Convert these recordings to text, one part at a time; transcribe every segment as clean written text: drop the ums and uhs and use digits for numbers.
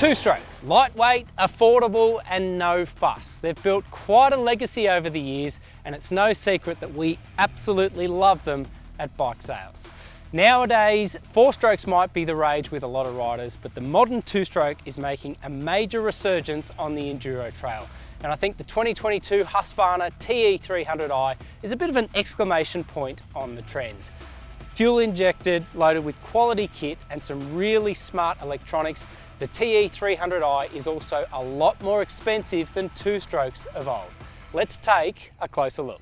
Two strokes, lightweight, affordable, and no fuss. They've built quite a legacy over the years, and it's no secret that we absolutely love them at Bike Sales. Nowadays, four strokes might be the rage with a lot of riders, but the modern two-stroke is making a major resurgence on the enduro trail. And I think the 2022 Husqvarna TE 300i is a bit of an exclamation point on the trend. Fuel injected, loaded with quality kit and some really smart electronics, the TE 300i is also a lot more expensive than two strokes of old. Let's take a closer look.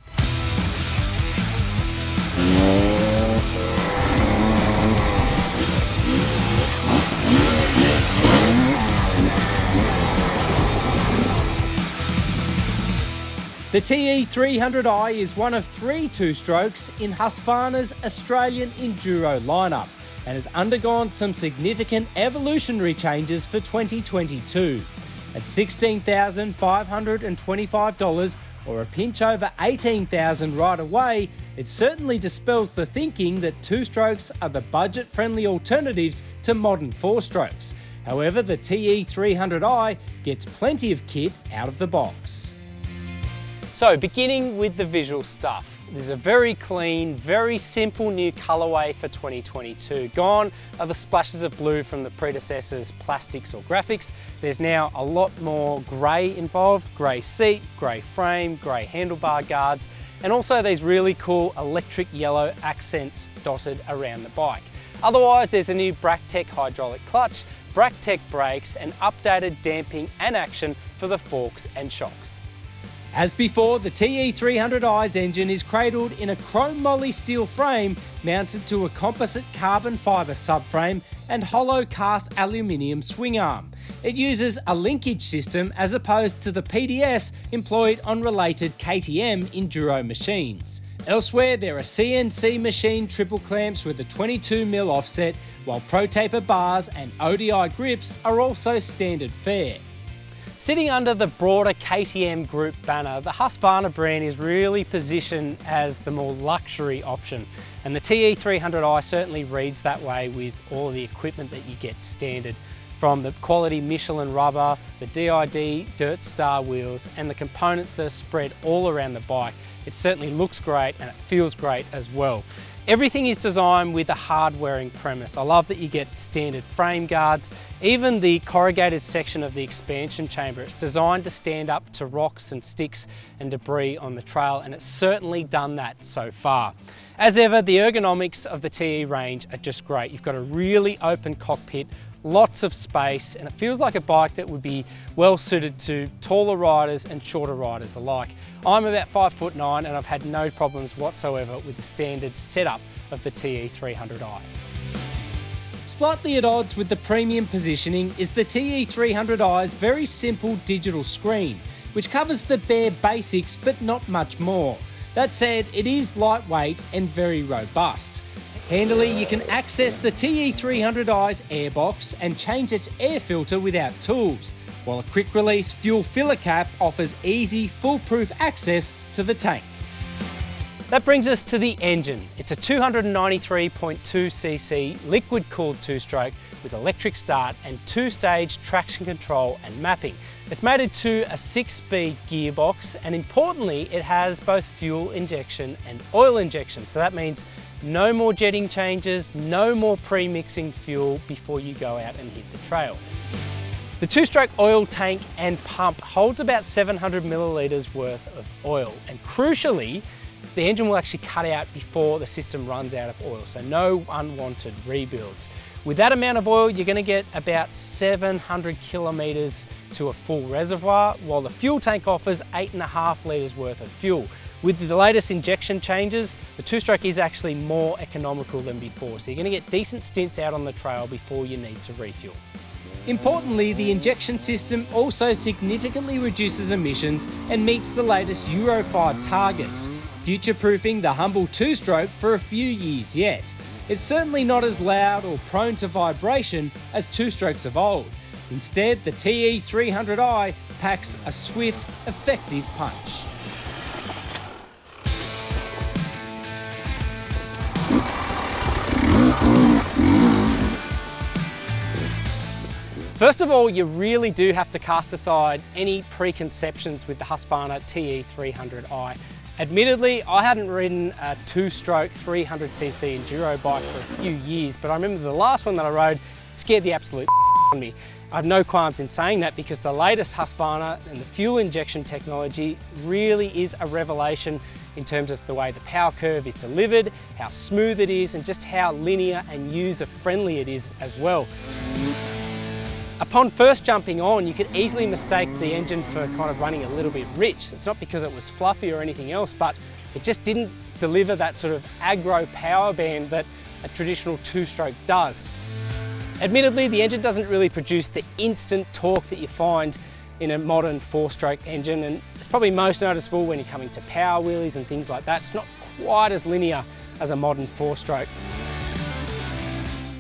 The TE 300i is one of three two-strokes in Husqvarna's Australian Enduro lineup and has undergone some significant evolutionary changes for 2022. At $16,525 or a pinch over $18,000 right away, it certainly dispels the thinking that two-strokes are the budget-friendly alternatives to modern four-strokes. However, the TE 300i gets plenty of kit out of the box. So beginning with the visual stuff, there's a very clean, very simple new colourway for 2022. Gone are the splashes of blue from the predecessors, plastics or graphics. There's now a lot more grey involved, grey seat, grey frame, grey handlebar guards, and also these really cool electric yellow accents dotted around the bike. Otherwise, there's a new Braktec hydraulic clutch, Braktec brakes, and updated damping and action for the forks and shocks. As before, the TE 300i's engine is cradled in a chrome moly steel frame mounted to a composite carbon fibre subframe and hollow cast aluminium swing arm. It uses a linkage system as opposed to the PDS employed on related KTM enduro machines. Elsewhere, there are CNC machine triple clamps with a 22mm offset, while Pro Taper bars and ODI grips are also standard fare. Sitting under the broader KTM group banner, the Husqvarna brand is really positioned as the more luxury option. And the TE 300i certainly reads that way with all the equipment that you get standard. From the quality Michelin rubber, the DID Dirt Star wheels, and the components that are spread all around the bike. It certainly looks great and it feels great as well. Everything is designed with a hard-wearing premise. I love that you get standard frame guards. Even the corrugated section of the expansion chamber, it's designed to stand up to rocks and sticks and debris on the trail, and it's certainly done that so far. As ever, the ergonomics of the TE range are just great. You've got a really open cockpit, lots of space, and it feels like a bike that would be well suited to taller riders and shorter riders alike. I'm about 5'9" and I've had no problems whatsoever with the standard setup of the TE 300i. Slightly at odds with the premium positioning is the TE 300i's very simple digital screen, which covers the bare basics but not much more. That said, it is lightweight and very robust. Handily, you can access the TE 300i's airbox and change its air filter without tools, while a quick-release fuel filler cap offers easy, foolproof access to the tank. That brings us to the engine. It's a 293.2cc liquid-cooled two-stroke with electric start and two-stage traction control and mapping. It's mated to a 6-speed gearbox, and importantly, it has both fuel injection and oil injection. So that means no more jetting changes, no more pre-mixing fuel before you go out and hit the trail. The two-stroke oil tank and pump holds about 700 millilitres worth of oil, and crucially, the engine will actually cut out before the system runs out of oil, so no unwanted rebuilds. With that amount of oil, you're going to get about 700 kilometres to a full reservoir, while the fuel tank offers 8.5 litres worth of fuel. With the latest injection changes, the two-stroke is actually more economical than before, so you're going to get decent stints out on the trail before you need to refuel. Importantly, the injection system also significantly reduces emissions and meets the latest Euro 5 targets, future-proofing the humble two-stroke for a few years yet. It's certainly not as loud or prone to vibration as two-strokes of old. Instead, the TE 300i packs a swift, effective punch. First of all, you really do have to cast aside any preconceptions with the Husqvarna TE 300i. Admittedly, I hadn't ridden a two-stroke 300cc enduro bike for a few years, but I remember the last one that I rode scared the absolute out of me. I have no qualms in saying that because the latest Husqvarna and the fuel injection technology really is a revelation in terms of the way the power curve is delivered, how smooth it is, and just how linear and user-friendly it is as well. Upon first jumping on, you could easily mistake the engine for kind of running a little bit rich. It's not because it was fluffy or anything else, but it just didn't deliver that sort of aggro power band that a traditional two-stroke does. Admittedly, the engine doesn't really produce the instant torque that you find in a modern four-stroke engine, and it's probably most noticeable when you're coming to power wheelies and things like that. It's not quite as linear as a modern four-stroke.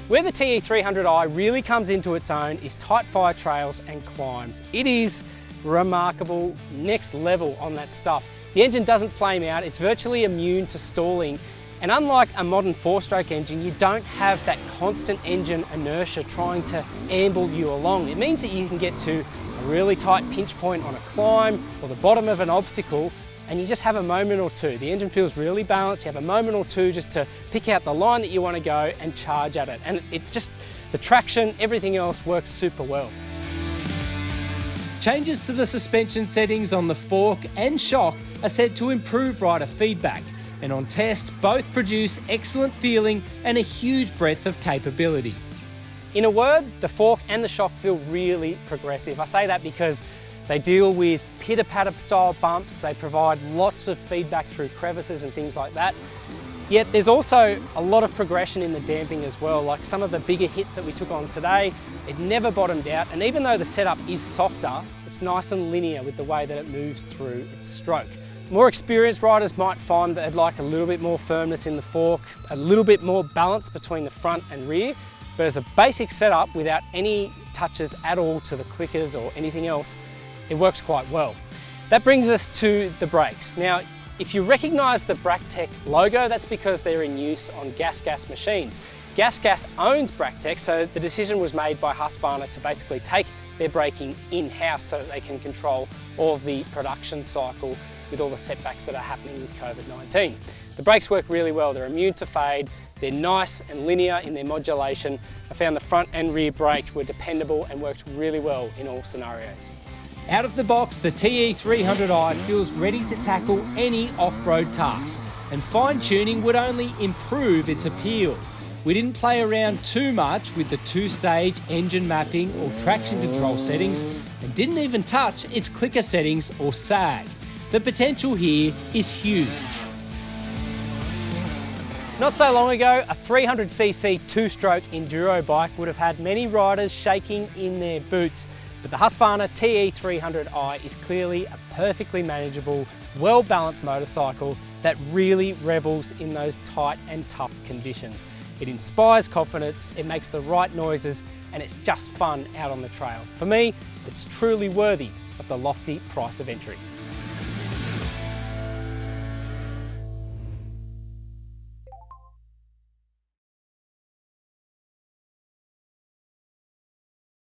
Where the TE 300i really comes into its own is tight fire trails and climbs. It is remarkable, next level on that stuff. The engine doesn't flame out, it's virtually immune to stalling, and unlike a modern four-stroke engine, you don't have that constant engine inertia trying to amble you along. It means that you can get to a really tight pinch point on a climb or the bottom of an obstacle, and you just have a moment or two. The engine feels really balanced. You have a moment or two just to pick out the line that you want to go and charge at it. And the traction, everything else works super well. Changes to the suspension settings on the fork and shock are said to improve rider feedback, and on test, both produce excellent feeling and a huge breadth of capability. In a word, the fork and the shock feel really progressive. I say that because they deal with pitter-patter style bumps, they provide lots of feedback through crevices and things like that. Yet there's also a lot of progression in the damping as well. Like some of the bigger hits that we took on today, it never bottomed out, and even though the setup is softer, it's nice and linear with the way that it moves through its stroke. More experienced riders might find that they'd like a little bit more firmness in the fork, a little bit more balance between the front and rear, but as a basic setup without any touches at all to the clickers or anything else, it works quite well. That brings us to the brakes. Now, if you recognise the Braktec logo, that's because they're in use on gas machines. Gas owns Braktec, so the decision was made by Husqvarna to basically take their braking in-house so that they can control all of the production cycle with all the setbacks that are happening with COVID-19. The brakes work really well. They're immune to fade. They're nice and linear in their modulation. I found the front and rear brake were dependable and worked really well in all scenarios. Out of the box, the TE 300i feels ready to tackle any off-road task, and fine-tuning would only improve its appeal. We didn't play around too much with the two-stage engine mapping or traction control settings, and didn't even touch its clicker settings or sag. The potential here is huge. Not so long ago, a 300cc two-stroke enduro bike would have had many riders shaking in their boots. But the Husqvarna TE 300i is clearly a perfectly manageable, well-balanced motorcycle that really revels in those tight and tough conditions. It inspires confidence, it makes the right noises, and it's just fun out on the trail. For me, it's truly worthy of the lofty price of entry.